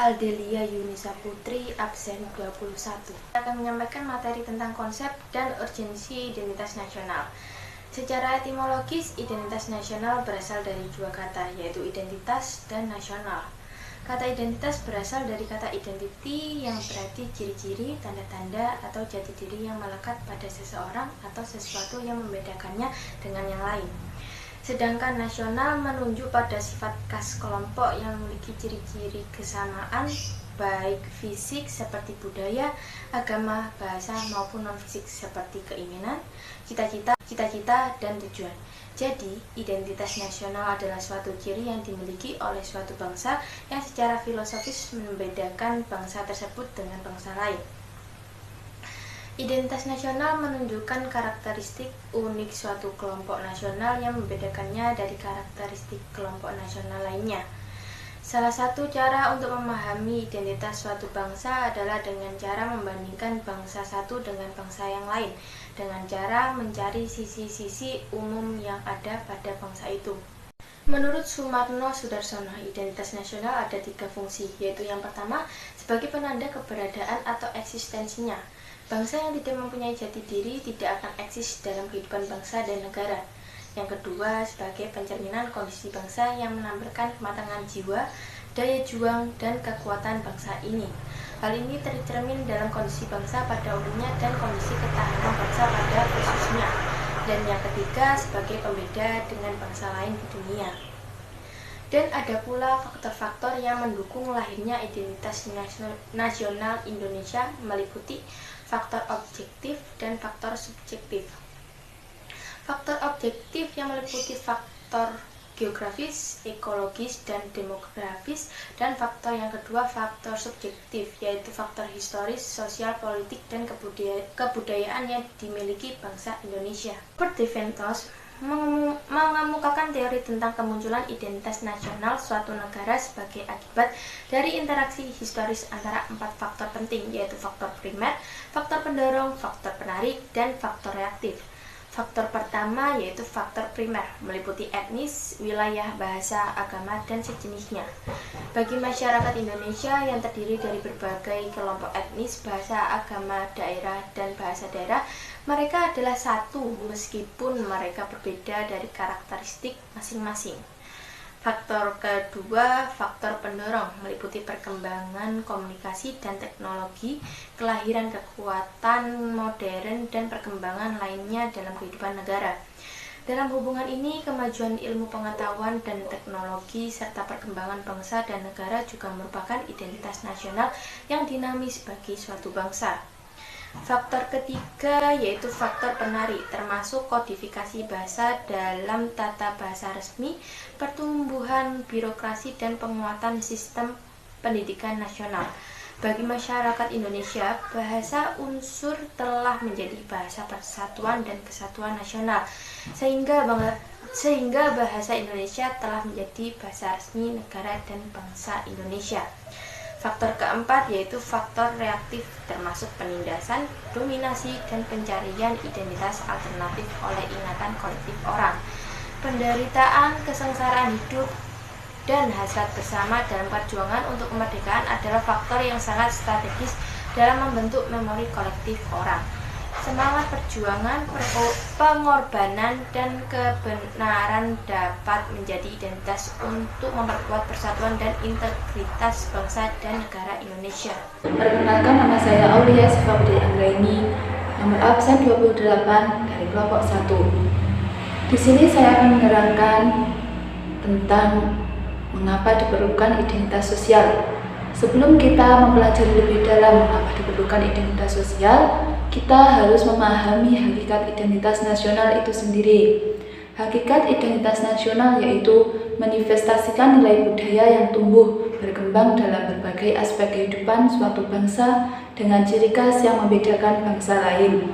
Aldelia Yunisa Putri, absen 21. Akan menyampaikan materi tentang konsep dan urgensi identitas nasional. Secara etimologis, identitas nasional berasal dari dua kata, yaitu identitas dan nasional. Kata identitas berasal dari kata identity yang berarti ciri-ciri, tanda-tanda, atau jati diri yang melekat pada seseorang atau sesuatu yang membedakannya dengan yang lain. Sedangkan nasional menunjuk pada sifat khas kelompok yang memiliki ciri-ciri kesamaan, baik fisik seperti budaya, agama, bahasa, maupun non-fisik seperti keinginan, cita-cita, dan tujuan. Jadi, identitas nasional adalah suatu ciri yang dimiliki oleh suatu bangsa yang secara filosofis membedakan bangsa tersebut dengan bangsa lain. Identitas nasional menunjukkan karakteristik unik suatu kelompok nasional yang membedakannya dari karakteristik kelompok nasional lainnya. Salah satu cara untuk memahami identitas suatu bangsa adalah dengan cara membandingkan bangsa satu dengan bangsa yang lain, dengan cara mencari sisi-sisi umum yang ada pada bangsa itu. Menurut Sumarno Sudarsono, identitas nasional ada 3 fungsi, yaitu yang pertama, sebagai penanda keberadaan atau eksistensinya. Bangsa yang tidak mempunyai jati diri tidak akan eksis dalam kehidupan bangsa dan negara. Yang kedua, sebagai pencerminan kondisi bangsa yang menampilkan kematangan jiwa, daya juang, dan kekuatan bangsa ini. Hal ini tercermin dalam kondisi bangsa pada umumnya dan kondisi ketahanan bangsa pada khususnya. Dan yang ketiga, sebagai pembeda dengan bangsa lain di dunia. Dan ada pula faktor-faktor yang mendukung lahirnya identitas nasional Indonesia, meliputi faktor objektif dan faktor subjektif. Faktor objektif yang meliputi faktor geografis, ekologis, dan demografis, dan faktor yang kedua faktor subjektif, yaitu faktor historis, sosial, politik, dan kebudayaan yang dimiliki bangsa Indonesia. Robert Deventos mengemukakan teori tentang kemunculan identitas nasional suatu negara sebagai akibat dari interaksi historis antara 4 faktor penting, yaitu faktor primer, faktor pendorong, faktor penarik, dan faktor reaktif. Faktor pertama yaitu faktor primer, meliputi etnis, wilayah, bahasa, agama, dan sejenisnya. Bagi masyarakat Indonesia yang terdiri dari berbagai kelompok etnis, bahasa, agama, daerah, dan bahasa daerah, mereka adalah satu meskipun mereka berbeda dari karakteristik masing-masing. Faktor kedua, faktor pendorong, meliputi perkembangan komunikasi dan teknologi, kelahiran kekuatan modern, dan perkembangan lainnya dalam kehidupan negara. Dalam hubungan ini, kemajuan ilmu pengetahuan dan teknologi serta perkembangan bangsa dan negara juga merupakan identitas nasional yang dinamis bagi suatu bangsa. Faktor ketiga yaitu faktor penarik, termasuk kodifikasi bahasa dalam tata bahasa resmi, pertumbuhan birokrasi, dan penguatan sistem pendidikan nasional. Bagi masyarakat Indonesia, bahasa unsur telah menjadi bahasa persatuan dan kesatuan nasional, sehingga bahasa Indonesia telah menjadi bahasa resmi negara dan bangsa Indonesia. Faktor keempat yaitu faktor reaktif, termasuk penindasan, dominasi, dan pencarian identitas alternatif oleh ingatan kolektif orang. Penderitaan, kesengsaraan hidup, dan hasrat bersama dalam perjuangan untuk kemerdekaan adalah faktor yang sangat strategis dalam membentuk memori kolektif orang. Semangat perjuangan, pengorbanan, dan kebenaran dapat menjadi identitas untuk memperkuat persatuan dan integritas bangsa dan negara Indonesia. Perkenalkan, nama saya Aulia Sifabudi Anggraini, nomor absen 28 dari kelompok 1. Di sini saya akan menerangkan tentang mengapa diperlukan identitas sosial. Sebelum kita mempelajari lebih dalam mengapa diperlukan identitas sosial, kita harus memahami hakikat identitas nasional itu sendiri. Hakikat identitas nasional yaitu manifestasikan nilai budaya yang tumbuh berkembang dalam berbagai aspek kehidupan suatu bangsa dengan ciri khas yang membedakan bangsa lain.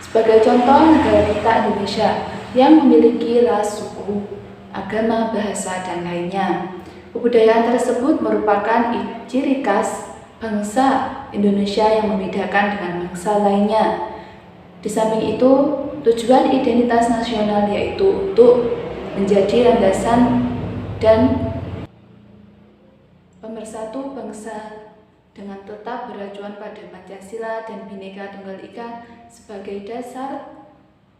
Sebagai contoh, negara kita Indonesia yang memiliki ras, suku, agama, bahasa, dan lainnya. Kebudayaan tersebut merupakan ciri khas bangsa Indonesia yang membedakan dengan bangsa lainnya. Di samping itu, tujuan identitas nasional yaitu untuk menjadi landasan dan pemersatu bangsa dengan tetap beracuan pada Pancasila dan Bhinneka Tunggal Ika sebagai dasar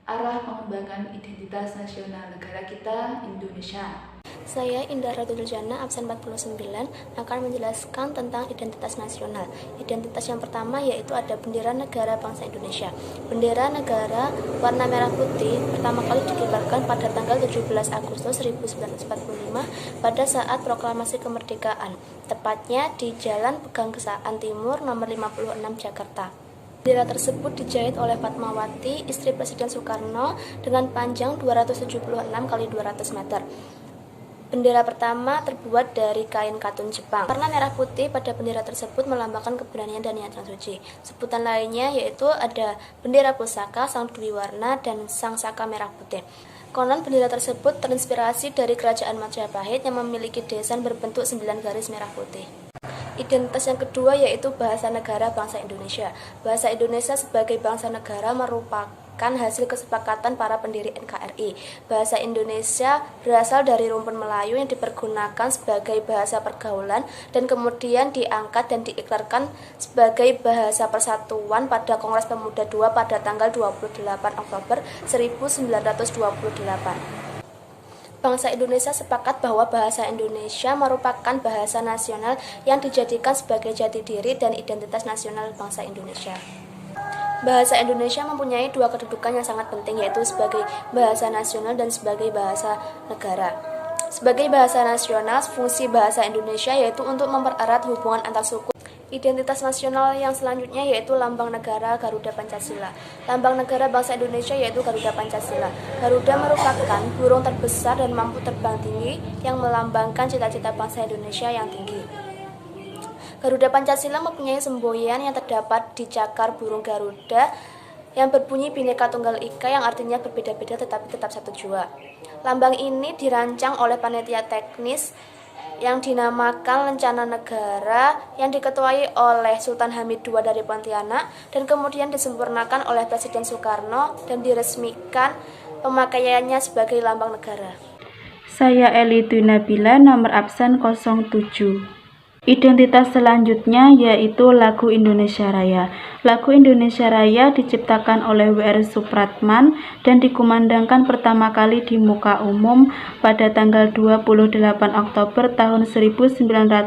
arah pengembangan identitas nasional negara kita, Indonesia. Saya Indah Ratudurjana, absen 49, akan menjelaskan tentang identitas nasional. Identitas yang pertama yaitu ada bendera negara bangsa Indonesia. Bendera negara warna merah putih pertama kali dikibarkan pada tanggal 17 Agustus 1945 pada saat proklamasi kemerdekaan, tepatnya di Jalan Pegangsaan Timur nomor 56 Jakarta. Bendera tersebut dijahit oleh Fatmawati, istri Presiden Soekarno, dengan panjang 276 x 200 meter. Bendera pertama terbuat dari kain katun Jepang. Warna merah putih pada bendera tersebut melambangkan keberanian dan niat yang suci. Sebutan lainnya yaitu ada bendera pusaka, sang dwi warna, dan sang saka merah putih. Konon bendera tersebut terinspirasi dari kerajaan Majapahit yang memiliki desain berbentuk 9 garis merah putih. Identitas yang kedua yaitu bahasa negara bangsa Indonesia. Bahasa Indonesia sebagai bangsa negara merupakan hasil kesepakatan para pendiri NKRI. Bahasa Indonesia berasal dari rumpun Melayu yang dipergunakan sebagai bahasa pergaulan dan kemudian diangkat dan diiklarkan sebagai bahasa persatuan pada Kongres Pemuda II pada tanggal 28 Oktober 1928. Bangsa Indonesia sepakat bahwa bahasa Indonesia merupakan bahasa nasional yang dijadikan sebagai jati diri dan identitas nasional bangsa Indonesia. Bahasa Indonesia mempunyai dua kedudukan yang sangat penting, yaitu sebagai bahasa nasional dan sebagai bahasa negara. Sebagai bahasa nasional, fungsi bahasa Indonesia yaitu untuk mempererat hubungan antar suku. Identitas nasional yang selanjutnya yaitu lambang negara Garuda Pancasila. Lambang negara bangsa Indonesia yaitu Garuda Pancasila. Garuda merupakan burung terbesar dan mampu terbang tinggi yang melambangkan cita-cita bangsa Indonesia yang tinggi. Garuda Pancasila mempunyai semboyan yang terdapat di cakar burung Garuda yang berbunyi Bhinneka Tunggal Ika yang artinya berbeda-beda tetapi tetap satu jua. Lambang ini dirancang oleh panitia teknis yang dinamakan Lencana Negara yang diketuai oleh Sultan Hamid II dari Pontianak dan kemudian disempurnakan oleh Presiden Soekarno dan diresmikan pemakaiannya sebagai lambang negara. Saya Eli Dwi Nabila, nomor absen 07. Identitas selanjutnya yaitu lagu Indonesia Raya. Lagu Indonesia Raya diciptakan oleh W.R. Supratman dan dikumandangkan pertama kali di muka umum pada tanggal 28 Oktober tahun 1928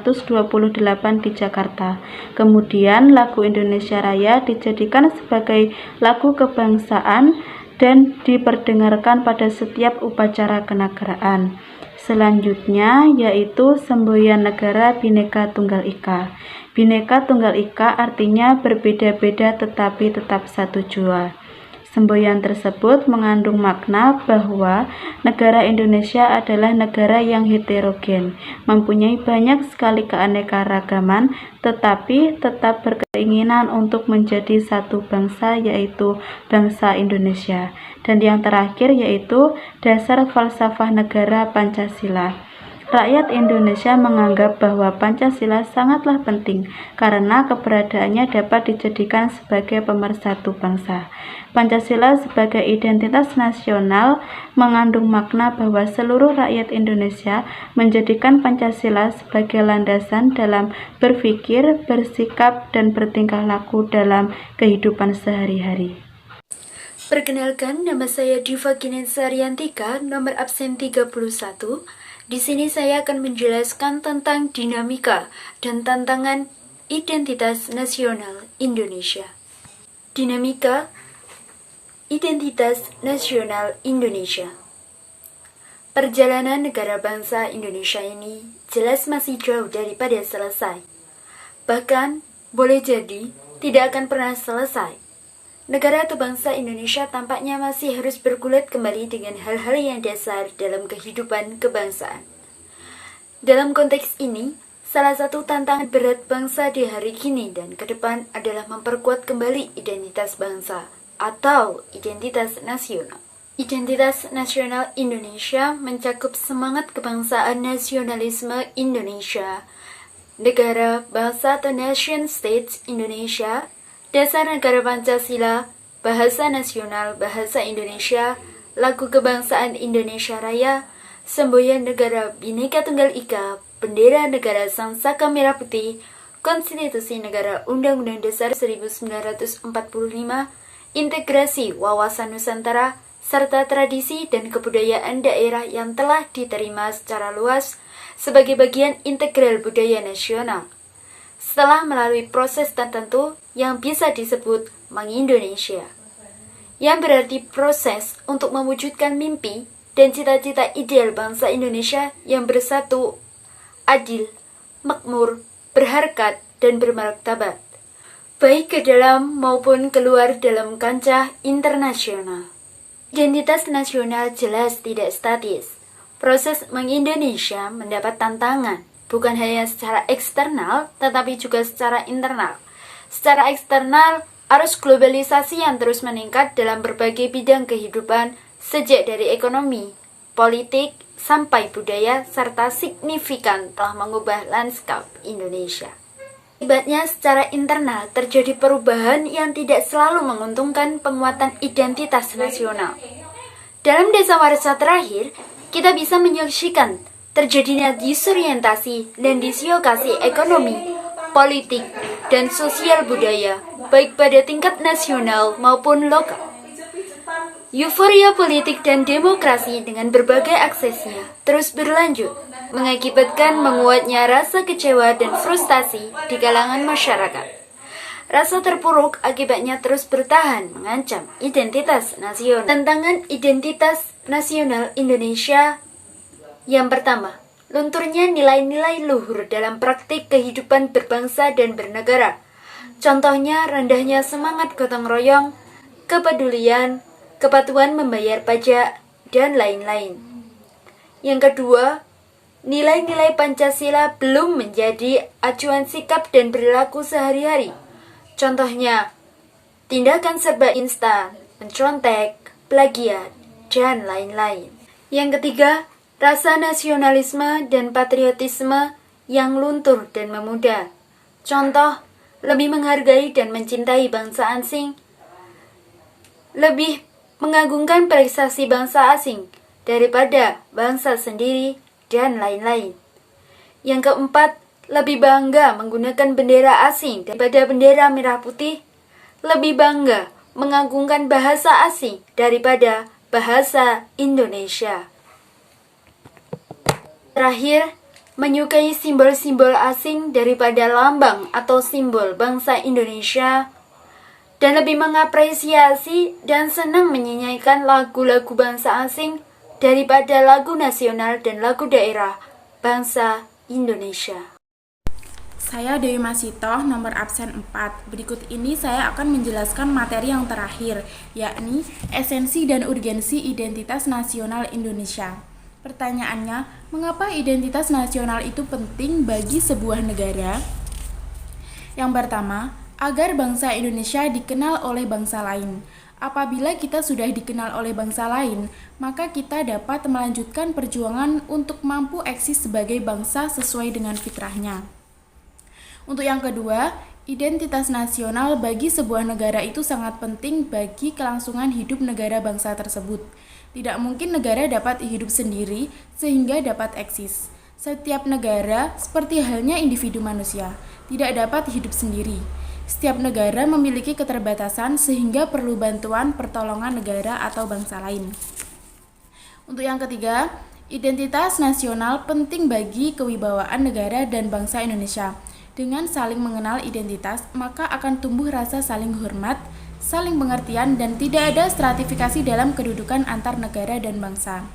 di Jakarta. Kemudian lagu Indonesia Raya dijadikan sebagai lagu kebangsaan dan diperdengarkan pada setiap upacara kenegaraan. Selanjutnya yaitu semboyan negara Bhinneka Tunggal Ika. Bhinneka Tunggal Ika artinya berbeda-beda tetapi tetap satu jua. Semboyan tersebut mengandung makna bahwa negara Indonesia adalah negara yang heterogen, mempunyai banyak sekali keanekaragaman, tetapi tetap berkeinginan untuk menjadi satu bangsa, yaitu bangsa Indonesia. Dan yang terakhir yaitu dasar falsafah negara Pancasila. Rakyat Indonesia menganggap bahwa Pancasila sangatlah penting karena keberadaannya dapat dijadikan sebagai pemersatu bangsa. Pancasila sebagai identitas nasional mengandung makna bahwa seluruh rakyat Indonesia menjadikan Pancasila sebagai landasan dalam berpikir, bersikap, dan bertingkah laku dalam kehidupan sehari-hari. Perkenalkan, nama saya Diva Ginensa Riantika, nomor absen 31. Di sini saya akan menjelaskan tentang dinamika dan tantangan identitas nasional Indonesia. Dinamika identitas nasional Indonesia. Perjalanan negara bangsa Indonesia ini jelas masih jauh daripada selesai. Bahkan, boleh jadi tidak akan pernah selesai. Negara atau bangsa Indonesia tampaknya masih harus bergulat kembali dengan hal-hal yang dasar dalam kehidupan kebangsaan. Dalam konteks ini, salah satu tantangan berat bangsa di hari kini dan ke depan adalah memperkuat kembali identitas bangsa atau identitas nasional. Identitas nasional Indonesia mencakup semangat kebangsaan nasionalisme Indonesia, negara bangsa atau nation states Indonesia, dasar negara Pancasila, bahasa nasional bahasa Indonesia, lagu kebangsaan Indonesia Raya, semboyan negara Bhinneka Tunggal Ika, bendera negara Sang Saka Merah Putih, Konstitusi Negara Undang-Undang Dasar 1945, integrasi wawasan Nusantara, serta tradisi dan kebudayaan daerah yang telah diterima secara luas sebagai bagian integral budaya nasional. Setelah melalui proses tertentu yang bisa disebut mengindonesia, yang berarti proses untuk mewujudkan mimpi dan cita-cita ideal bangsa Indonesia yang bersatu, adil, makmur, berharkat, dan bermartabat, baik ke dalam maupun keluar dalam kancah internasional. Identitas nasional jelas tidak statis. Proses mengindonesia mendapat tantangan, bukan hanya secara eksternal, tetapi juga secara internal. Secara eksternal, arus globalisasi yang terus meningkat dalam berbagai bidang kehidupan, sejak dari ekonomi, politik, sampai budaya, serta signifikan telah mengubah lanskap Indonesia. Akibatnya secara internal terjadi perubahan yang tidak selalu menguntungkan penguatan identitas nasional. Dalam dasawarsa terakhir, kita bisa menyaksikan terjadinya disorientasi dan dislokasi ekonomi, politik, dan sosial budaya, baik pada tingkat nasional maupun lokal. Euforia politik dan demokrasi dengan berbagai aksesnya terus berlanjut, mengakibatkan menguatnya rasa kecewa dan frustasi di kalangan masyarakat. Rasa terpuruk akibatnya terus bertahan mengancam identitas nasional. Tantangan identitas nasional Indonesia yang pertama, lunturnya nilai-nilai luhur dalam praktik kehidupan berbangsa dan bernegara. Contohnya rendahnya semangat gotong royong, kepedulian, kepatuhan membayar pajak, dan lain-lain. Yang kedua, nilai-nilai Pancasila belum menjadi acuan sikap dan perilaku sehari-hari. Contohnya, tindakan serba instan, mencontek, plagiat, dan lain-lain. Yang ketiga, rasa nasionalisme dan patriotisme yang luntur dan memudar. Contoh, lebih menghargai dan mencintai bangsa asing, lebih mengagungkan prestasi bangsa asing daripada bangsa sendiri, dan lain-lain. Yang keempat, lebih bangga menggunakan bendera asing daripada bendera merah putih, lebih bangga mengagungkan bahasa asing daripada bahasa Indonesia. Terakhir, menyukai simbol-simbol asing daripada lambang atau simbol bangsa Indonesia, dan lebih mengapresiasi dan senang menyanyikan lagu-lagu bangsa asing daripada lagu nasional dan lagu daerah bangsa Indonesia. Saya Dewi Masitoh, nomor absen 4. Berikut ini saya akan menjelaskan materi yang terakhir, yakni esensi dan urgensi identitas nasional Indonesia. Pertanyaannya, mengapa identitas nasional itu penting bagi sebuah negara? Yang pertama, agar bangsa Indonesia dikenal oleh bangsa lain. Apabila kita sudah dikenal oleh bangsa lain, maka kita dapat melanjutkan perjuangan untuk mampu eksis sebagai bangsa sesuai dengan fitrahnya. Untuk yang kedua, identitas nasional bagi sebuah negara itu sangat penting bagi kelangsungan hidup negara bangsa tersebut. Tidak mungkin negara dapat hidup sendiri sehingga dapat eksis. Setiap negara, seperti halnya individu manusia, tidak dapat hidup sendiri. Setiap negara memiliki keterbatasan sehingga perlu bantuan pertolongan negara atau bangsa lain. Untuk yang ketiga, identitas nasional penting bagi kewibawaan negara dan bangsa Indonesia. Dengan saling mengenal identitas, maka akan tumbuh rasa saling hormat, saling pengertian, dan tidak ada stratifikasi dalam kedudukan antar negara dan bangsa.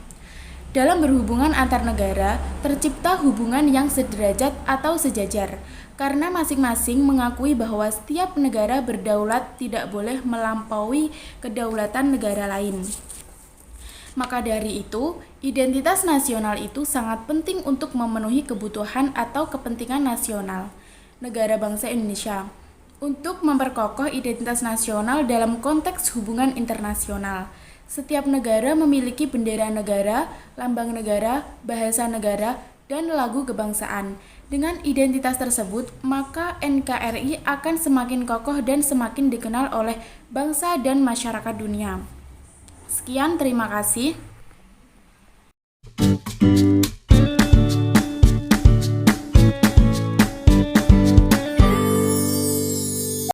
Dalam berhubungan antar negara, tercipta hubungan yang sederajat atau sejajar, karena masing-masing mengakui bahwa setiap negara berdaulat tidak boleh melampaui kedaulatan negara lain. Maka dari itu, identitas nasional itu sangat penting untuk memenuhi kebutuhan atau kepentingan nasional negara bangsa Indonesia, untuk memperkokoh identitas nasional dalam konteks hubungan internasional. Setiap negara memiliki bendera negara, lambang negara, bahasa negara, dan lagu kebangsaan. Dengan identitas tersebut, maka NKRI akan semakin kokoh dan semakin dikenal oleh bangsa dan masyarakat dunia. Sekian, terima kasih.